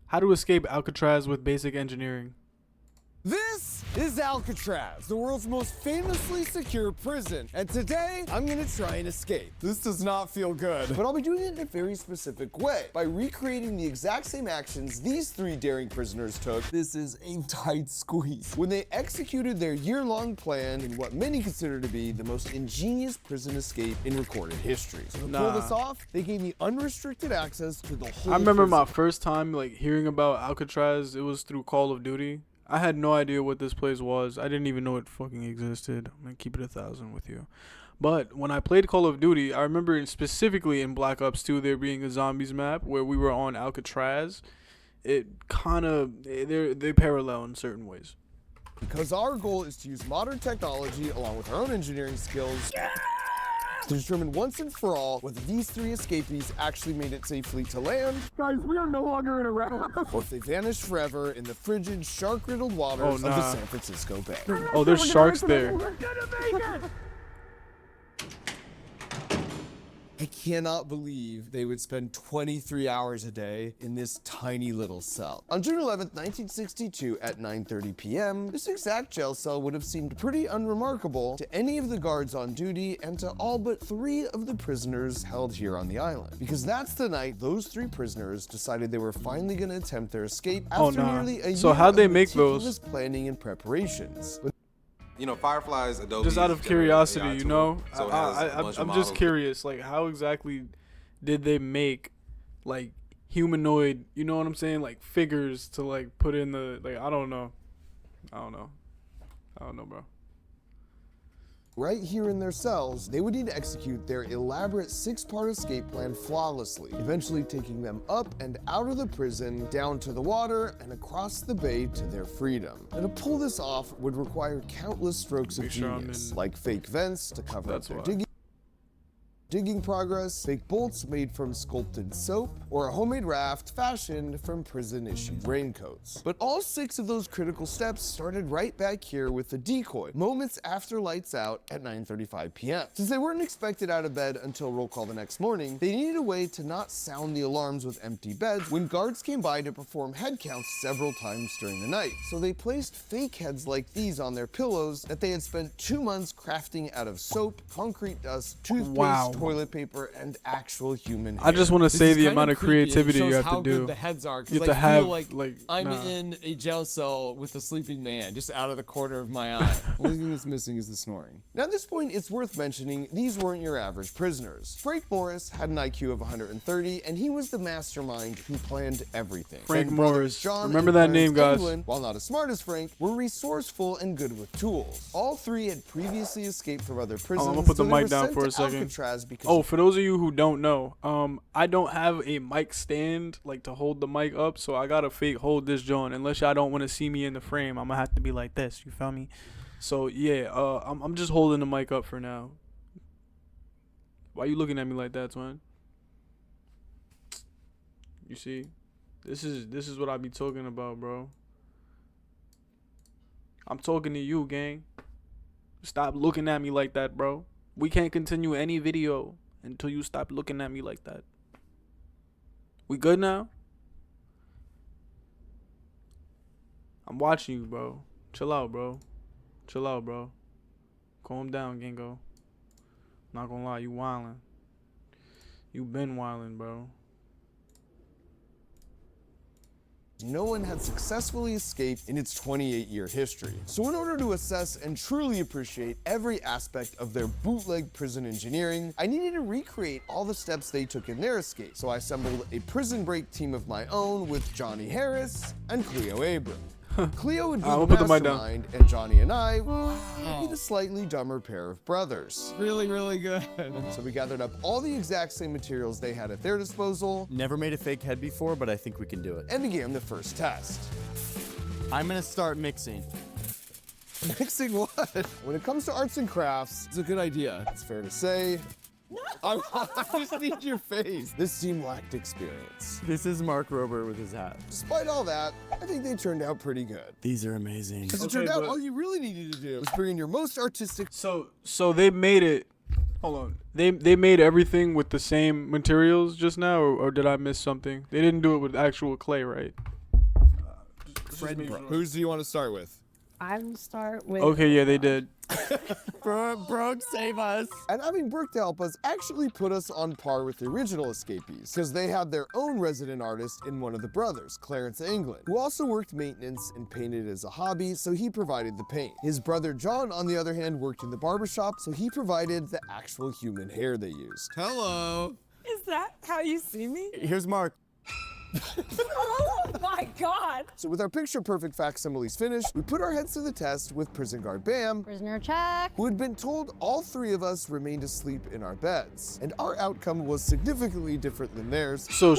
How to escape Alcatraz with basic engineering. This is Alcatraz, the world's most famously secure prison. And today, I'm gonna try and escape. This does not feel good, but I'll be doing it in a very specific way by recreating the exact same actions these three daring prisoners took. This is a tight squeeze. When they executed their year-long plan in what many consider to be the most ingenious prison escape in recorded history. So to pull this off, they gave me unrestricted access to the whole I remember prison. my first time like hearing about Alcatraz, it was through Call of Duty. I had no idea what this place was. I didn't even know it fucking existed. I'm gonna keep it 1,000 with you. But when I played Call of Duty, I remember specifically in Black Ops 2 there being a zombies map where we were on Alcatraz. It kind of, they parallel in certain ways. Because our goal is to use modern technology along with our own engineering skills to determine once and for all whether these three escapees actually made it safely to land. Guys, we are no longer in a round. Or if they vanished forever in the frigid, shark-riddled waters of the San Francisco Bay. Oh, there's sharks there. We're gonna make it! I cannot believe they would spend 23 hours a day in this tiny little cell. On June 11th, 1962 at 9:30 p.m., this exact jail cell would have seemed pretty unremarkable to any of the guards on duty and to all but 3 of the prisoners held here on the island. Because that's the night those 3 prisoners decided they were finally going to attempt their escape after nearly a So year how'd they of make those? meticulous planning and preparations. You know, Firefly's Adobe. Just out of curiosity, you know, so it has a bunch of I'm just models. curious, like how exactly did they make like humanoid, you know what I'm saying, like figures to like put in the, like, I don't know, bro. Right here in their cells, they would need to execute their elaborate 6-part escape plan flawlessly, eventually taking them up and out of the prison, down to the water, and across the bay to their freedom. And to pull this off would require countless strokes of genius, like fake vents to cover up their digging progress, fake bolts made from sculpted soap, or a homemade raft fashioned from prison-issued raincoats. But all 6 of those critical steps started right back here with the decoy, moments after lights out at 9:35 p.m. Since they weren't expected out of bed until roll call the next morning, they needed a way to not sound the alarms with empty beds when guards came by to perform head counts several times during the night. So they placed fake heads like these on their pillows that they had spent 2 months crafting out of soap, concrete dust, toothpaste, toilet paper, and actual human hair. I just want to say the amount of creativity you have to do. The heads are. You have to have like I'm in a jail cell with a sleeping man just out of the corner of my eye. The only thing that's missing is the snoring. Now at this point, it's worth mentioning these weren't your average prisoners. Frank Morris had an IQ of 130, and he was the mastermind who planned everything. Frank And brothers Morris. John Remember and that Clarence name, guys. England, while not as smart as Frank, were resourceful and good with tools. All 3 had previously escaped from other prisons. I'm gonna put the so they mic were down sent for a to second. Alcatraz because Oh, for those of you who don't know, I don't have a mic stand like to hold the mic up, so I gotta fake hold this joint. Unless y'all don't want to see me in the frame, I'm gonna have to be like this. You feel me? So yeah, I'm just holding the mic up for now. Why you looking at me like that, twin? You see, this is what I be talking about, bro. I'm talking to you, gang. Stop looking at me like that, bro. We can't continue any video until you stop looking at me like that. We good now? I'm watching you, bro. Chill out, bro. Chill out, bro. Calm down, Gingo. Not gonna lie, you wildin'. You been wildin', bro. no one had successfully escaped in its 28-year history. So in order to assess and truly appreciate every aspect of their bootleg prison engineering, I needed to recreate all the steps they took in their escape. So I assembled a prison break team of my own with Johnny Harris and Cleo Abram. Cleo would be the mastermind, and Johnny and I would be the slightly dumber pair of brothers. Really, really good. So we gathered up all the exact same materials they had at their disposal. Never made a fake head before, but I think we can do it. And began the first test. I'm gonna start mixing. Mixing what? When it comes to arts and crafts, It's a good idea. it's fair to say, I just need your face. This team lacked experience. This is Mark Rober with his hat. Despite all that, I think they turned out pretty good. These are amazing. As it turned out, all you really needed to do was bring in your most artistic. So they made it. Hold on. They made everything with the same materials just now, or did I miss something? They didn't do it with actual clay, right? friend broke. Whose do you want to start with? I will start with. Okay, yeah, they did. Brooke, save us. And having Brooke to help us actually put us on par with the original escapees, because they had their own resident artist in one of the brothers, Clarence England, who also worked maintenance and painted as a hobby, so he provided the paint. His brother John, on the other hand, worked in the barbershop, so he provided the actual human hair they used. Hello. Is that how you see me? Here's Mark. Oh my God. So with our picture-perfect facsimiles finished, we put our heads to the test with prison guard Bam, Prisoner check. who had been told all three of us remained asleep in our beds. And our outcome was significantly different than theirs. So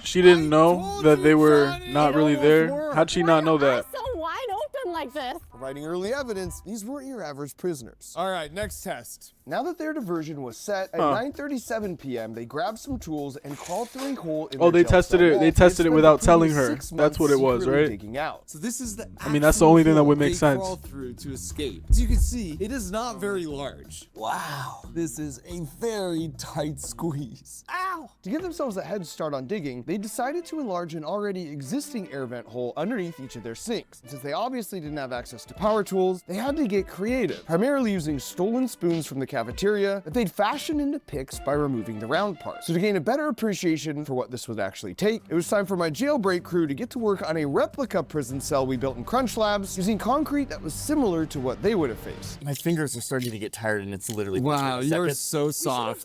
she didn't know that they were not really there? How'd she not know that? So wide open like this. Providing early evidence, these weren't your average prisoners. All right, next test. Now that their diversion was set, at 9:37 p.m., they grabbed some tools and crawled through a hole in Oh, their they jail tested cell it. wall They they'd tested it spent without the telling previous her. 6 That's what months it was, secretly right? digging out. So this is the I mean, that's the only thing that would make they sense. crawl through to escape. As you can see, it is not very large. Wow, this is a very tight squeeze. Ow! To give themselves a head start on digging, they decided to enlarge an already existing air vent hole underneath each of their sinks. Since they obviously didn't have access to power tools, they had to get creative, primarily using stolen spoons from the cafeteria that they'd fashioned into picks by removing the round part. So to gain a better appreciation for what this would actually take, it was time for my jailbreak crew to get to work on a replica prison cell we built in Crunch Labs using concrete that was similar to what they would have faced. My fingers are starting to get tired, and it's literally. Wow, 20 you're seconds. so soft.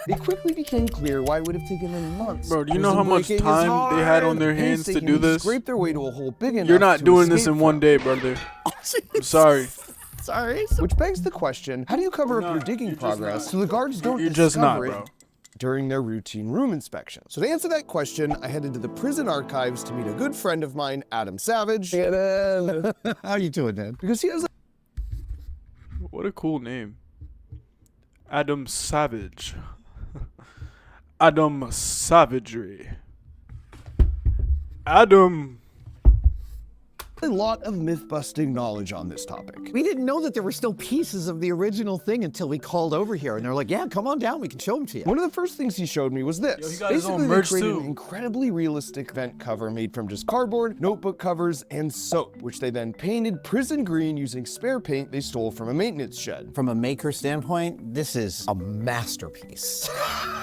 It quickly became clear why it would have taken them months. Bro, do you know how much time they had on their hands to do this? Scrape their way to a hole big enough You're not to doing this escape in one from. day, brother. I'm sorry. Sorry. Which begs the question, how do you cover up your not. digging You're just progress not. so the guards don't You're just not, discover bro. it during their routine room inspection? So to answer that question, I headed to the prison archives to meet a good friend of mine, Adam Savage. How you doing, man? Because he has What a cool name. Adam Savage. Adam Savagery. Adam. a lot of myth-busting knowledge on this topic. We didn't know that there were still pieces of the original thing until we called over here, and they're like, yeah, come on down, we can show them to you. One of the first things he showed me was this. Yo, he got his own Basically, they merch created too. an incredibly realistic vent cover made from just cardboard, notebook covers, and soap, which they then painted prison green using spare paint they stole from a maintenance shed. From a maker standpoint, this is a masterpiece.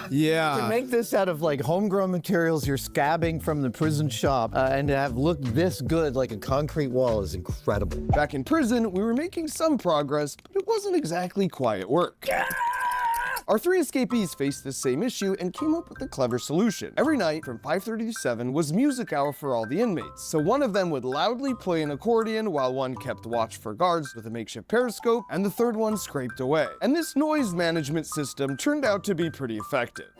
To Yeah. make this out of like homegrown materials you're scabbing from the prison shop and to have looked this good like a concrete wall is incredible. Back in prison, we were making some progress, but it wasn't exactly quiet work. Our three escapees faced this same issue and came up with a clever solution. Every night from 5:30 to 7 was music hour for all the inmates. So one of them would loudly play an accordion while one kept watch for guards with a makeshift periscope and the third one scraped away. And this noise management system turned out to be pretty effective.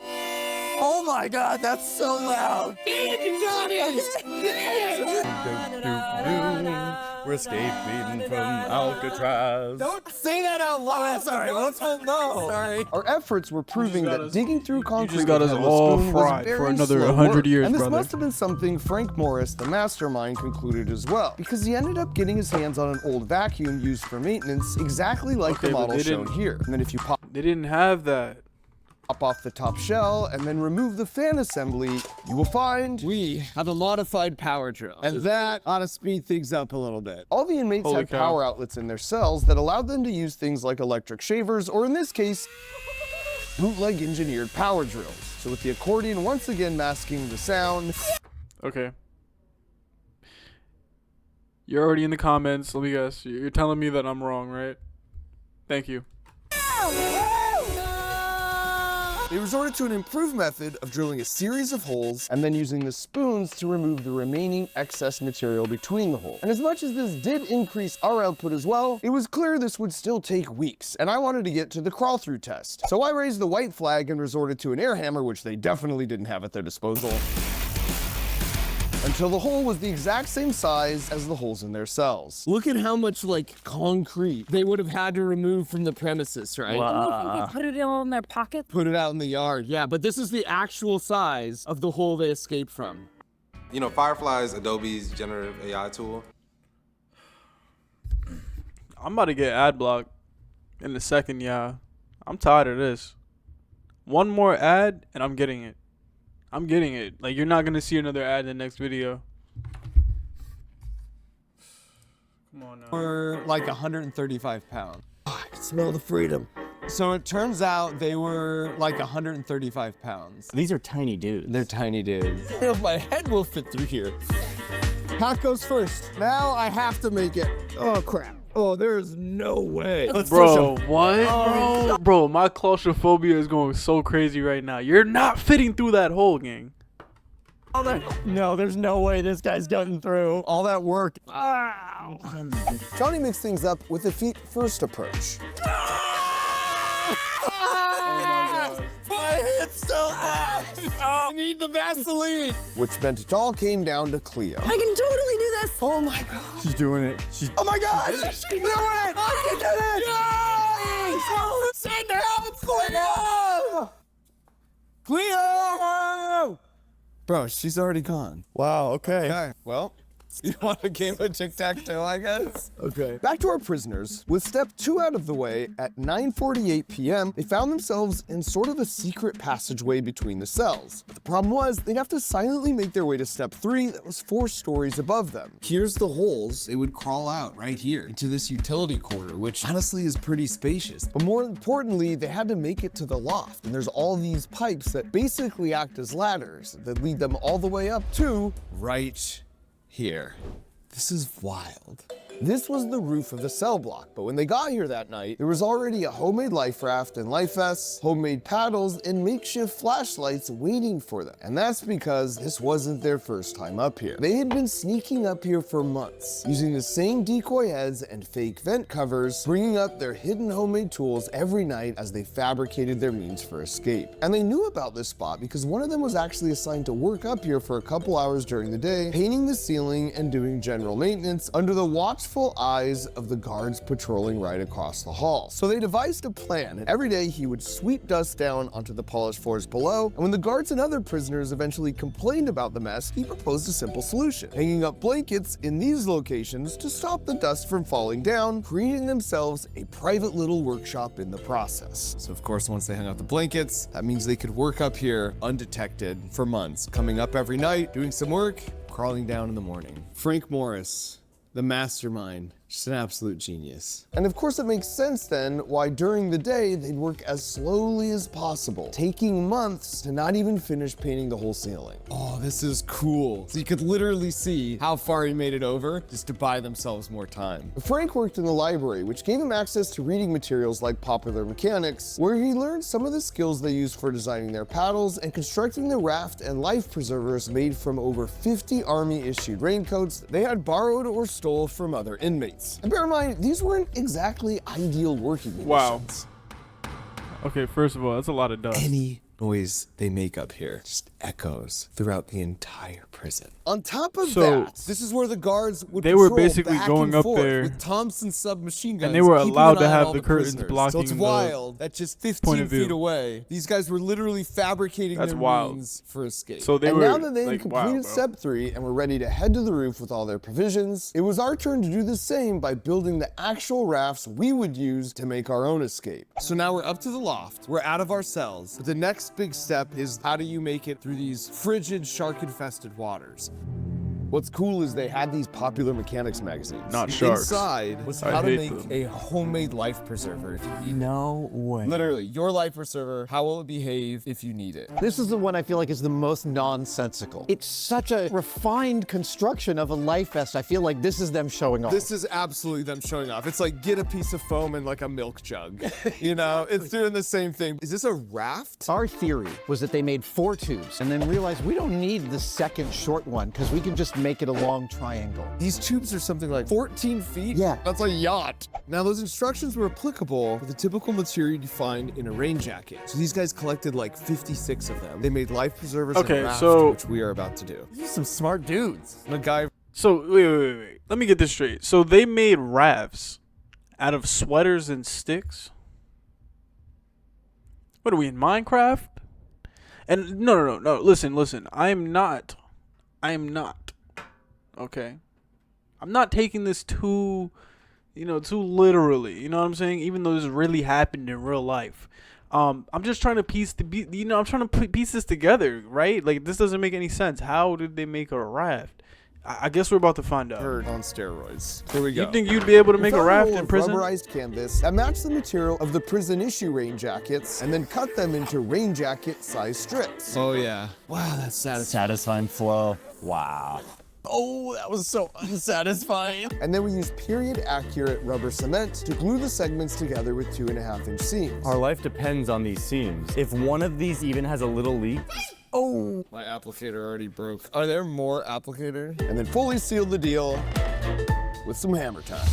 Oh my God, that's so loud. We're escaping from Alcatraz. Don't say that out loud. Sorry, let's hold no. Sorry. Our efforts were proving got that us- digging through concrete got with us a all spoon was fried for very another slow 100 work. years, and this brother. must have been something Frank Morris, the mastermind, concluded as well, because he ended up getting his hands on an old vacuum used for maintenance, exactly like Okay, the but model they shown didn't- here. And then if you pop They didn't have that. off the top shell and then remove the fan assembly, you will find We have a modified power drill, and that ought to speed things up a little bit. all the inmates Holy had cow. power outlets in their cells that allowed them to use things like electric shavers, or in this case, bootleg engineered power drills. So with the accordion once again masking the sound, Okay. You're already in the comments. Let me guess. You're telling me that I'm wrong, right? Thank you. they resorted to an improved method of drilling a series of holes and then using the spoons to remove the remaining excess material between the holes. And as much as this did increase our output as well, it was clear this would still take weeks, and I wanted to get to the crawl through test. So I raised the white flag and resorted to an air hammer, which they definitely didn't have at their disposal, until the hole was the exact same size as the holes in their cells. Look at how much like concrete they would have had to remove from the premises, right? You put it all in their pockets. Put it out in the yard. Yeah, but this is the actual size of the hole they escaped from. You know, Firefly is Adobe's generative AI tool. I'm about to get ad block in a second, yeah. I'm tired of this. One more ad and I'm getting it. I'm getting it. Like, you're not gonna see another ad in the next video. Come on now. were like 135 pounds. I can smell the freedom. So it turns out they were like 135 pounds. These are tiny dudes. They're tiny dudes. My head will fit through here. Pat goes first. Now I have to make it. Oh crap. Oh, there's no way. Bro, what? Bro, my claustrophobia is going so crazy right now. You're not fitting through that hole, gang. No, there's no way this guy's getting through. All that work. Johnny mixed things up with a feet first approach. My head's so hot. I need the Vaseline. Which meant it all came down to Cleo. I can totally do this. Oh my God. She's doing it. Oh my God. She's doing it. I can do it. Yes. Send help, Cleo. Cleo. Bro, she's already gone. Wow, okay. Okay, well, you want a game of tic-tac-toe, I guess? Okay. Back to our prisoners. With step 2 out of the way, at 9:48 p.m., they found themselves in sort of a secret passageway between the cells. But the problem was, they'd have to silently make their way to step 3 that was 4 stories above them. Here's the holes. They would crawl out right here into this utility corridor, which honestly is pretty spacious. But more importantly, they had to make it to the loft, and there's all these pipes that basically act as ladders that lead them all the way up to Right here. This is wild. This was the roof of the cell block, but when they got here that night, there was already a homemade life raft and life vests, homemade paddles, and makeshift flashlights waiting for them. And that's because this wasn't their first time up here. They had been sneaking up here for months, using the same decoy heads and fake vent covers, bringing up their hidden homemade tools every night as they fabricated their means for escape. And they knew about this spot because one of them was actually assigned to work up here for a couple hours during the day, painting the ceiling and doing general maintenance under the watchful eyes of the guards patrolling right across the hall. So they devised a plan, and every day he would sweep dust down onto the polished floors below, and when the guards and other prisoners eventually complained about the mess, he proposed a simple solution, hanging up blankets in these locations to stop the dust from falling down, creating themselves a private little workshop in the process. So of course, once they hung out the blankets, that means they could work up here undetected for months, coming up every night, doing some work, crawling down in the morning. Frank Morris, the mastermind, just an absolute genius. And of course it makes sense then why during the day they'd work as slowly as possible, taking months to not even finish painting the whole ceiling. Oh, this is cool. So you could literally see how far he made it over just to buy themselves more time. Frank worked in the library, which gave him access to reading materials like Popular Mechanics, where he learned some of the skills they used for designing their paddles and constructing the raft and life preservers made from over 50 Army-issued raincoats they had borrowed or stole from other inmates. And bear in mind, these weren't exactly ideal working conditions. Wow. Okay, first of all, that's a lot of dust. Any noise they make up here just echoes throughout the entire prison. On top of So, that, This is where the guards would They were patrol basically back going and up forth there, with Thompson submachine guns, and they were keeping allowed an to eye on have all the curtains prisoners. blocking So it's the wild that just point 15 of view. feet away, these guys were literally fabricating That's their wild. means for escape. So they and were now that they had like, completed wow, bro. step 3 and were ready to head to the roof with all their provisions, it was our turn to do the same by building the actual rafts we would use to make our own escape. So now we're up to the loft. We're out of our cells. But the next big step is how do you make it through these frigid, shark-infested waters? What's cool is they had these Popular Mechanics magazines. Not sharks. Inside was I how to hate make them. a homemade life preserver if you need it. No way. Literally, your life preserver, how will it behave if you need it? This is the one I feel like is the most nonsensical. It's such a refined construction of a life vest. I feel like this is them showing off. This is absolutely them showing off. It's like get a piece of foam and like a milk jug. You know, it's doing the same thing. Is this a raft? Our theory was that they made 4 tubes and then realized we don't need the second short one because we can just make it a long triangle. These tubes are something like 14 feet? Yeah. That's a yacht. Now, those instructions were applicable for the typical material you find in a rain jacket. So these guys collected like 56 of them. They made life preservers Okay, and a raft, so- which we are about to do. These are some smart dudes. And a guy So wait. Let me get this straight. So they made rafts out of sweaters and sticks. What are we in Minecraft? And no. Listen. I am not. Okay. I'm not taking this too literally. You know what I'm saying? Even though this really happened in real life. I'm just trying to piece this together, right? Like this doesn't make any sense. How did they make a raft I guess we're about to find out. Bird on steroids. Here we go. You think you'd be able to We make a found raft roll in of prison? rubberized canvas that matched the material of the prison issue rain jackets, and then cut them into rain jacket size strips. Oh yeah. Wow, that's satisfying. Satisfying flow. Wow. Oh, that was so unsatisfying. And then we used period accurate rubber cement to glue the segments together with 2.5-inch seams. Our life depends on these seams. If one of these even has a little leak, oh. My applicator already broke. Are there more applicators? And then fully sealed the deal with some hammer time.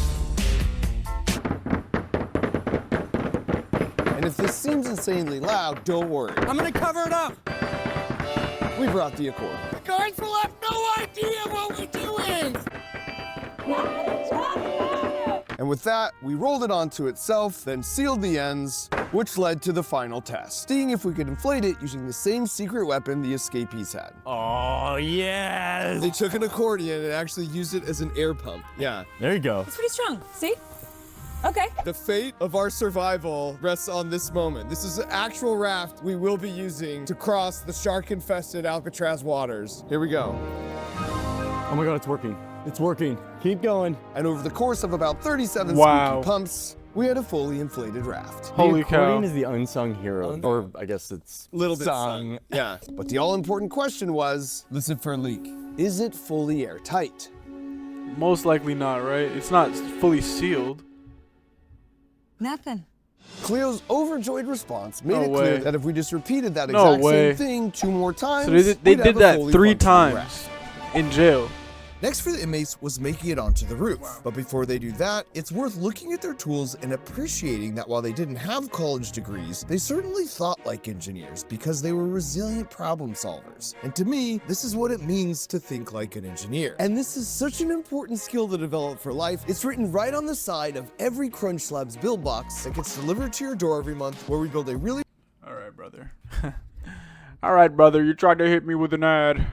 And if this seems insanely loud, don't worry. I'm gonna cover it up. We brought the accord. The guards will have no idea what we're doing. And with that, we rolled it onto itself, then sealed the ends, which led to the final test, seeing if we could inflate it using the same secret weapon the escapees had. Oh, yes. They took an accordion and actually used it as an air pump. Yeah. There you go. It's pretty strong. See? Okay. The fate of our survival rests on this moment. This is an actual raft we will be using to cross the shark-infested Alcatraz waters. Here we go. Oh my God, it's working. It's working. Keep going. And over the course of about 37 Wow. squeaky pumps, we had a fully inflated raft. Holy the accordion cow. is the unsung hero, or I guess it's Little bit sung. Yeah. But the all-important question was, Listen for a leak. is it fully airtight? Most likely not, right? It's not fully sealed. Nothing. Cleo's overjoyed response made No it clear way. that if we just repeated that No exact way. same thing 2 more times, So they we'd have did a that fully 3 functioning times raft. in jail. Next for the inmates was making it onto the roof. But before they do that, it's worth looking at their tools and appreciating that while they didn't have college degrees, they certainly thought like engineers because they were resilient problem solvers. And to me, this is what it means to think like an engineer. And this is such an important skill to develop for life. It's written right on the side of every Crunch Slabs build box that gets delivered to your door every month, where we build a really All right, brother. All right, brother. You tried to hit me with an ad.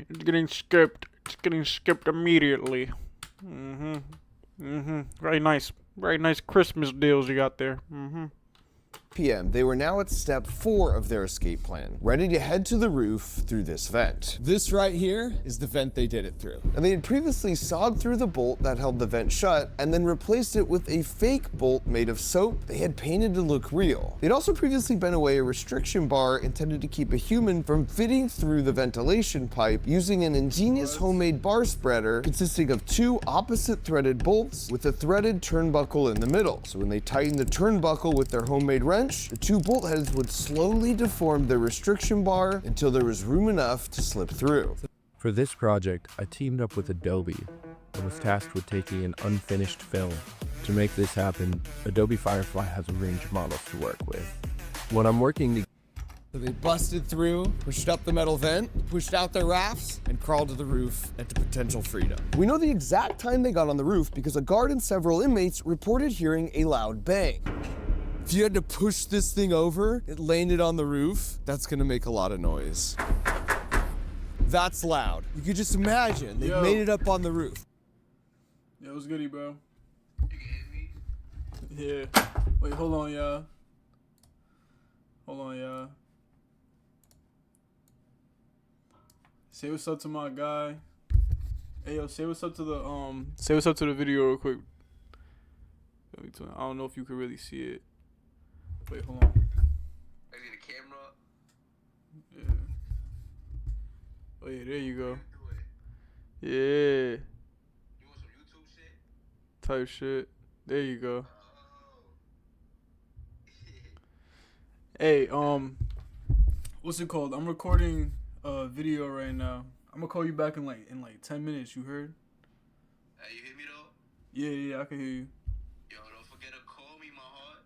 It's getting skipped. It's getting skipped immediately. Very nice. Very nice Christmas deals you got there. p.m. They were now at step 4 of their escape plan, ready to head to the roof through this vent. This right here is the vent they did it through. And they had previously sawed through the bolt that held the vent shut and then replaced it with a fake bolt made of soap they had painted to look real. They'd also previously bent away a restriction bar intended to keep a human from fitting through the ventilation pipe using an ingenious homemade bar spreader consisting of 2 opposite threaded bolts with a threaded turnbuckle in the middle. So when they tightened the turnbuckle with their homemade wrench, the 2 bolt heads would slowly deform the restriction bar until there was room enough to slip through. For this project, I teamed up with Adobe and was tasked with taking an unfinished film. To make this happen, Adobe Firefly has a range of models to work with. When I'm working to So they busted through, pushed up the metal vent, pushed out their rafts, and crawled to the roof and to potential freedom. We know the exact time they got on the roof because a guard and several inmates reported hearing a loud bang. If you had to push this thing over, it landed on the roof, that's gonna make a lot of noise. That's loud. You could just imagine they Yo. made it up on the roof. Yeah, what's goody, bro? Yeah. Wait, hold on, y'all. Hold on, y'all. Say what's up to my guy. Hey, yo, say what's up to the video real quick. I don't know if you can really see it. Wait, hold on. I need a camera. Yeah. Oh yeah, there you go. Yeah. You want some YouTube shit? Type shit. There you go. Hey, what's it called? I'm recording a video right now. I'm gonna call you back in like 10 minutes. You heard? Hey, you hear me though? Yeah, I can hear you. Yo, don't forget to call me, my heart.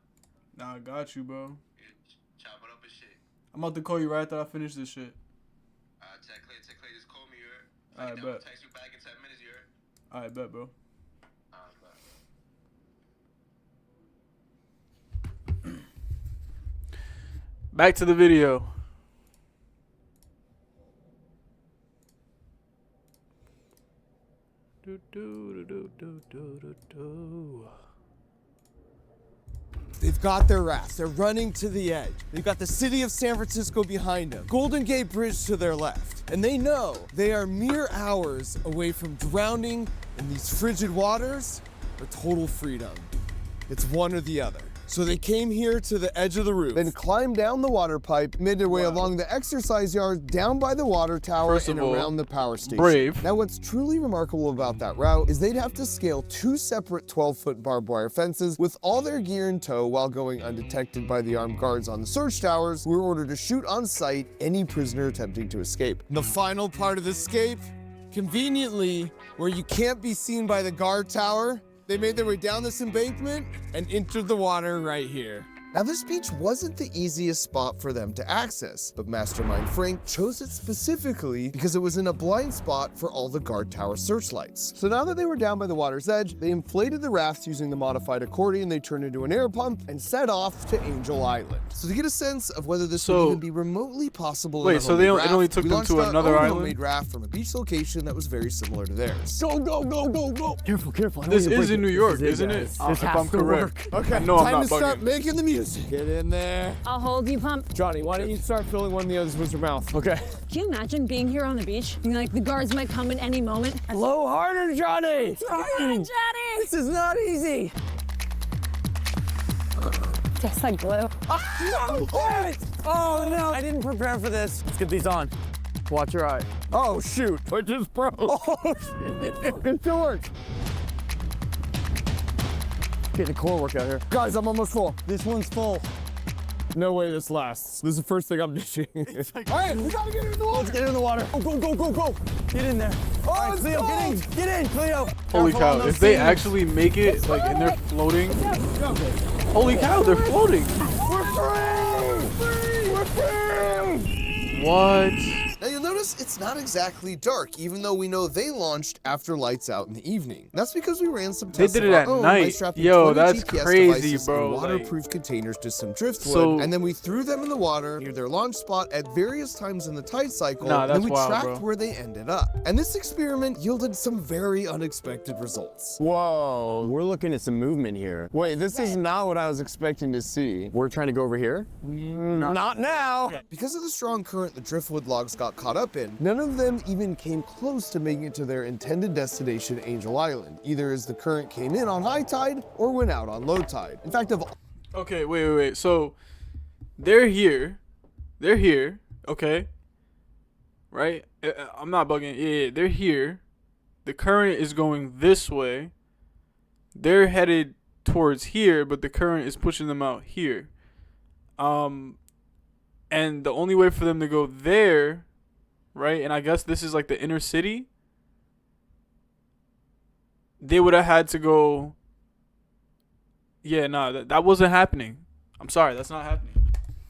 Nah, I got you, bro. Yeah, chop it up and shit. I'm about to call you right after I finish this shit. Check Clay, just call me, you heard? Alright, Like, bet. text you back in 10 minutes, you heard? Alright, bet, bro. Bet. Back to the video. They've They've got their rafts. They're running to the edge. They've got the city of San Francisco behind them. Golden Gate Bridge to their left. And they know they are mere hours away from drowning in these frigid waters or total freedom. It's one or the other. So they came here to the edge of the roof. Then climbed down the water pipe, made their way along the exercise yard, down by the water tower, First of and all, around the power station. brave. Now what's truly remarkable about that route is they'd have to scale 2 separate 12-foot barbed wire fences with all their gear in tow while going undetected by the armed guards on the search towers, who were ordered to shoot on sight any prisoner attempting to escape. The final part of the escape, conveniently, where you can't be seen by the guard tower, they made their way down this embankment and entered the water right here. Now this beach wasn't the easiest spot for them to access, but Mastermind Frank chose it specifically because it was in a blind spot for all the guard tower searchlights. So now that they were down by the water's edge, they inflated the rafts using the modified accordion they turned into an air pump and set off to Angel Island. So to get a sense of whether this would even be remotely possible Wait, in a so it homemade only raft, took we them launched to our another own island? homemade raft from a beach location that was very similar to theirs. Go, go, go, go, go. Careful, careful. I don't This need to is break in it. New York, This isn't it? guys. If This has I'm to correct. work. Okay, No, I'm time not to start bugging. making the music. Get in there. I'll hold you, pump. Johnny, why don't you start filling one of the others with your mouth? Okay. Can you imagine being here on the beach? Being like, the guards might come at any moment. Blow harder, Johnny. Johnny! This is not easy. Tastes like glue. Oh no, I didn't prepare for this. Let's get these on. Watch your eye. Oh shoot, I just broke. Oh shit, it still works. Getting a core workout here. Guys, I'm almost full. This one's full. No way this lasts. This is the first thing I'm dishing. All right, we gotta get in the water. Let's get in the water. Go, go, go, go, go. Get in there. Oh, all right, Cleo, get in, Cleo. Holy Careful on cow, those if they seams. actually make it, like, and they're floating. Holy cow, they're floating. We're free! We're free! What? Now you'll notice it's not exactly dark, even though we know they launched after lights out in the evening. That's because we ran some tests did it of our at own by night. strapping Yo, 20 that's GPS crazy, devices bro, in like- waterproof containers to some driftwood, So- and then we threw them in the water near their launch spot at various times in the tide cycle, Nah, and then that's we wild, tracked bro. where they ended up. And this experiment yielded some very unexpected results. Whoa, we're looking at some movement here. Wait, this is not what I was expecting to see. We're trying to go over here? Not now. Because of the strong current the driftwood logs got caught up in, none of them even came close to making it to their intended destination, Angel Island, either as the current came in on high tide or went out on low tide. In fact, of Okay, wait. So, they're here. Okay. Right? I'm not bugging. Yeah, they're here. The current is going this way. They're headed towards here, but the current is pushing them out here. And the only way for them to go there, right? And I guess this is like the inner city. They would have had to go. Yeah, nah, that wasn't happening. I'm sorry, that's not happening.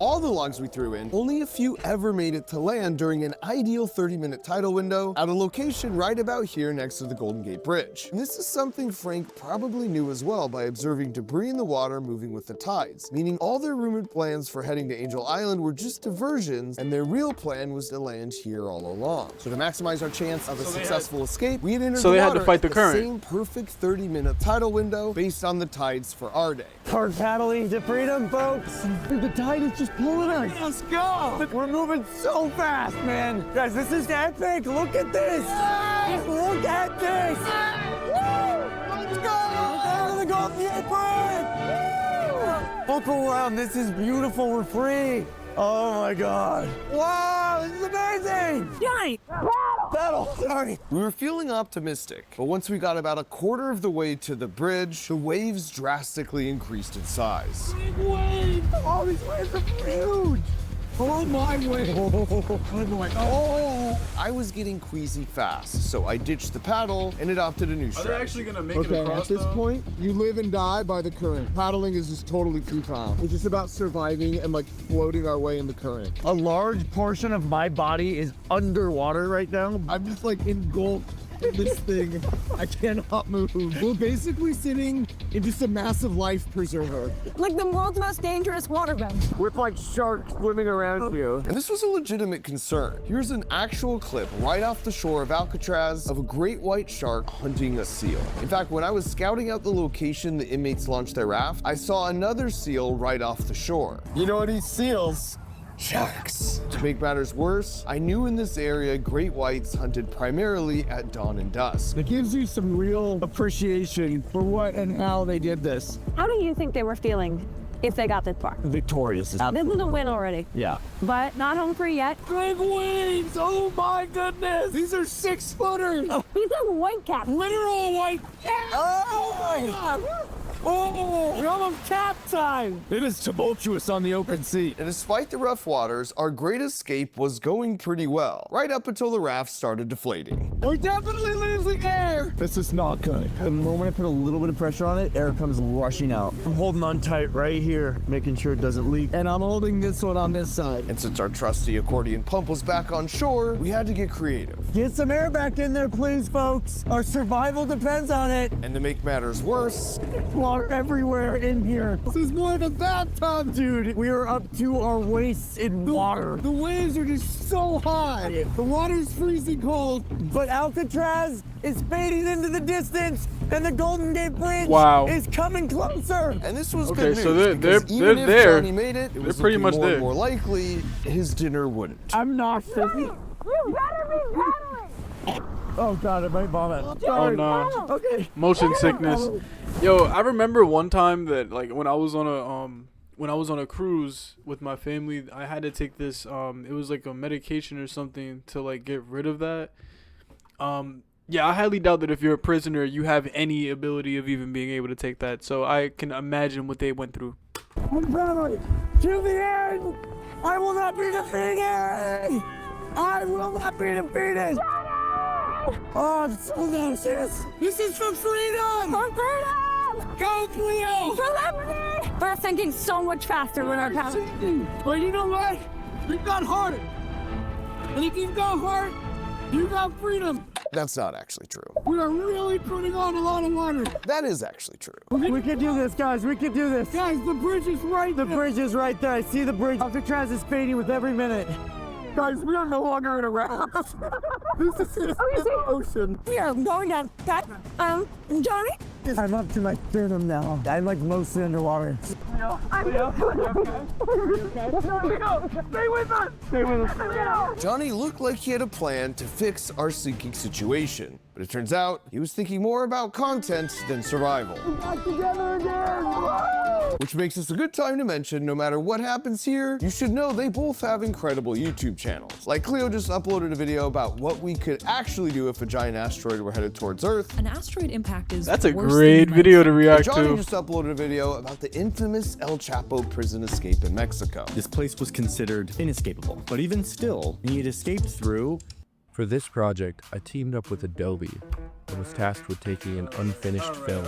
all the logs we threw in, only a few ever made it to land during an ideal 30-minute tidal window at a location right about here next to the Golden Gate Bridge. And this is something Frank probably knew as well by observing debris in the water moving with the tides, meaning all their rumored plans for heading to Angel Island were just diversions, and their real plan was to land here all along. So to maximize our chance of a successful escape, we had entered So the they had water to fight at the current. same perfect 30-minute tidal window based on the tides for our day. Hard paddling to freedom, folks. The tide is just pulling us. Let's go. We're moving so fast, man. Guys, this is epic. Look at this. Look at this. Let's go. Out of the Golden Gate Bridge. Look around. This is beautiful. We're free. Oh my God. Wow, this is amazing. Johnny! Paddle. Sorry. We were feeling optimistic, but once we got about a quarter of the way to the bridge, the waves drastically increased in size. Big wave. Oh, these waves are huge. Oh my way. Oh. I was getting queasy fast, so I ditched the paddle and adopted a new Are they strategy. actually gonna make Okay, it across at this though? point, you live and die by the current. Paddling is just totally futile. It's just about surviving and like floating our way in the current. A large portion of my body is underwater right now. I'm just like engulfed This thing, I cannot move. We're basically sitting in just a massive life preserver. Like the world's most dangerous waterbed. With like sharks swimming around you. And this was a legitimate concern. Here's an actual clip right off the shore of Alcatraz of a great white shark hunting a seal. In fact, when I was scouting out the location the inmates launched their raft, I saw another seal right off the shore. You know what he seals? Sharks. To make matters worse, I knew in this area great whites hunted primarily at dawn and dusk. It gives you some real appreciation for what and how they did this. How do you think they were feeling if they got this far? Victorious. This is a win already. Yeah. But not home free yet. Big waves! Oh my goodness! These are 6-footers! Oh, these are white caps. Literal white caps! Oh my god! Oh, we're almost cap time! It is tumultuous on the open sea. And despite the rough waters, our great escape was going pretty well, right up until the raft started deflating. We're definitely losing air! This is not good. The moment I put a little bit of pressure on it, air comes rushing out. I'm holding on tight right here, making sure it doesn't leak. And I'm holding this one on this side. And since our trusty accordion pump was back on shore, we had to get creative. Get some air back in there, please, folks. Our survival depends on it. And to make matters worse, Water everywhere in here. This is more of a bathtub! Dude, we are up to our waists in water. The waves are just so high. The water's freezing cold. But Alcatraz is fading into the distance, and the Golden Gate Bridge Wow. is coming closer. and this was Okay, good news, so they're- because they're- even they're if there. Johnny made it, it was pretty looking much more there. and more likely his dinner wouldn't. I'm nauseous. You better be paddling. Oh god, I might vomit. Oh Sorry. no. Okay. Motion sickness. Yo, I remember one time that like when I was on a cruise with my family, I had to take this it was like a medication or something to like get rid of that. Yeah, I highly doubt that if you're a prisoner you have any ability of even being able to take that. So I can imagine what they went through. I'm battling to the end. I will not be defeated. I will not be defeated. Oh, I'm so nauseous. This is for freedom! For freedom! Go, Cleo! For liberty! We're thinking so much faster when our power. Well, you know what? We've got heart. And if you've got heart, you got freedom. That's not actually true. We are really putting on a lot of water. That is actually true. We can do this, guys. We can do this. Guys, the bridge is right The there. bridge is right there. I see the bridge. Alcatraz is fading with every minute. Guys, we are no longer in a raft. This is the ocean. We are going down. Okay. Johnny? I'm up to my sternum now. I'm like mostly underwater. Johnny looked like he had a plan to fix our sinking situation, but it turns out he was thinking more about content than survival. Which makes this a good time to mention, no matter what happens here, you should know they both have incredible YouTube channels. Like Cleo just uploaded a video about what we could actually do if a giant asteroid were headed towards Earth. An asteroid impact is That's a worse great than you might video to think. react Johnny to. just uploaded a video about the infamous El Chapo prison escape in Mexico. This place was considered inescapable, but even still, he had escaped through. For this project, I teamed up with Adobe and was tasked with taking an unfinished film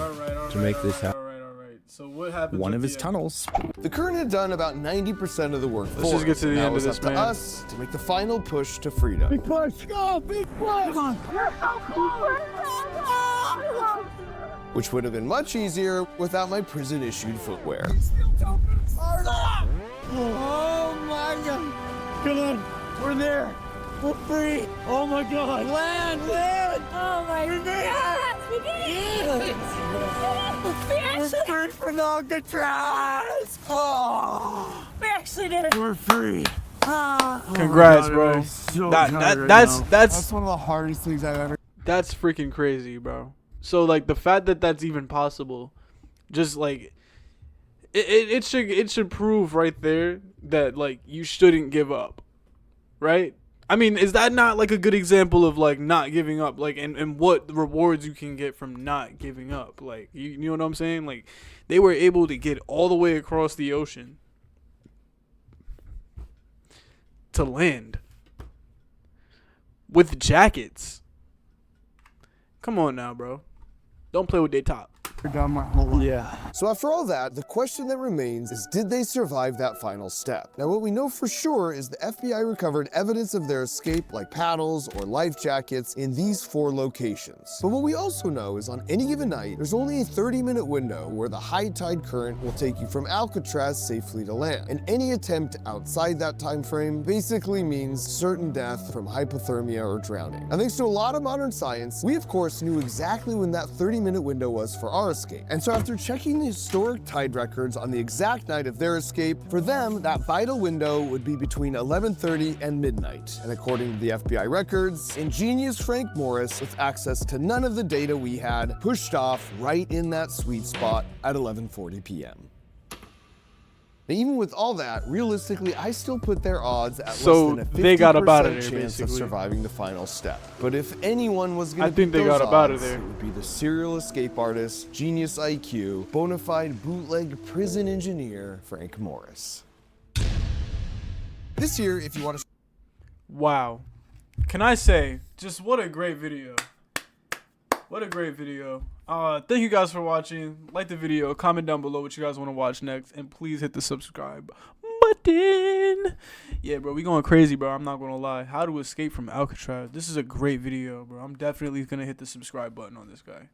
to make this happen. Alright. So what happens One with of his the- tunnels. The current had done about 90% of the work Let's for just get us, to the and now end of it's this, up to man. us to make the final push to freedom. Big push. Go, big push. Come on. Which would have been much easier without my prison-issued footwear. Oh my god. Come on. We're there. We're free. Oh my god. Land. Oh my god! We did it! We're free from Alcatraz. Oh. We actually did it! We're free. Congrats, bro. So That's one of the hardest things I've ever. That's freaking crazy, bro. So like the fact that that's even possible, just like it should prove right there that like you shouldn't give up, right? I mean, is that not like a good example of like not giving up, like and what rewards you can get from not giving up? Like you know what I'm saying? Like they were able to get all the way across the ocean to land with jackets. Come on now, bro. Don't play with their top. Yeah. So after all that, the question that remains is, did they survive that final step? Now what we know for sure is the FBI recovered evidence of their escape like paddles or life jackets in these 4 locations. But what we also know is on any given night, there's only a 30-minute window where the high tide current will take you from Alcatraz safely to land. And any attempt outside that time frame basically means certain death from hypothermia or drowning. And thanks to a lot of modern science, we of course knew exactly when that 30-minute window was for our escape. And so after checking the historic tide records on the exact night of their escape, for them, that vital window would be between 11:30 and midnight. And according to the FBI records, ingenious Frank Morris, with access to none of the data we had, pushed off right in that sweet spot at 11:40 p.m. Now, even with all that, realistically, I still put their odds at So less than a 50% they got up out of there, chance of basically. surviving the final step. But if anyone was going I to think they got up out of there. it would be the serial escape artist, genius IQ, bona fide bootleg prison engineer, Frank Morris. This year, if you want to... Wow. Can I say, just what a great video. What a great video. Thank you guys for watching. Like the video, comment down below what you guys want to watch next, and please hit the subscribe button. Yeah, bro, we going crazy, bro. I'm not gonna lie. How to escape from Alcatraz. This is a great video, bro. I'm definitely gonna hit the subscribe button on this guy.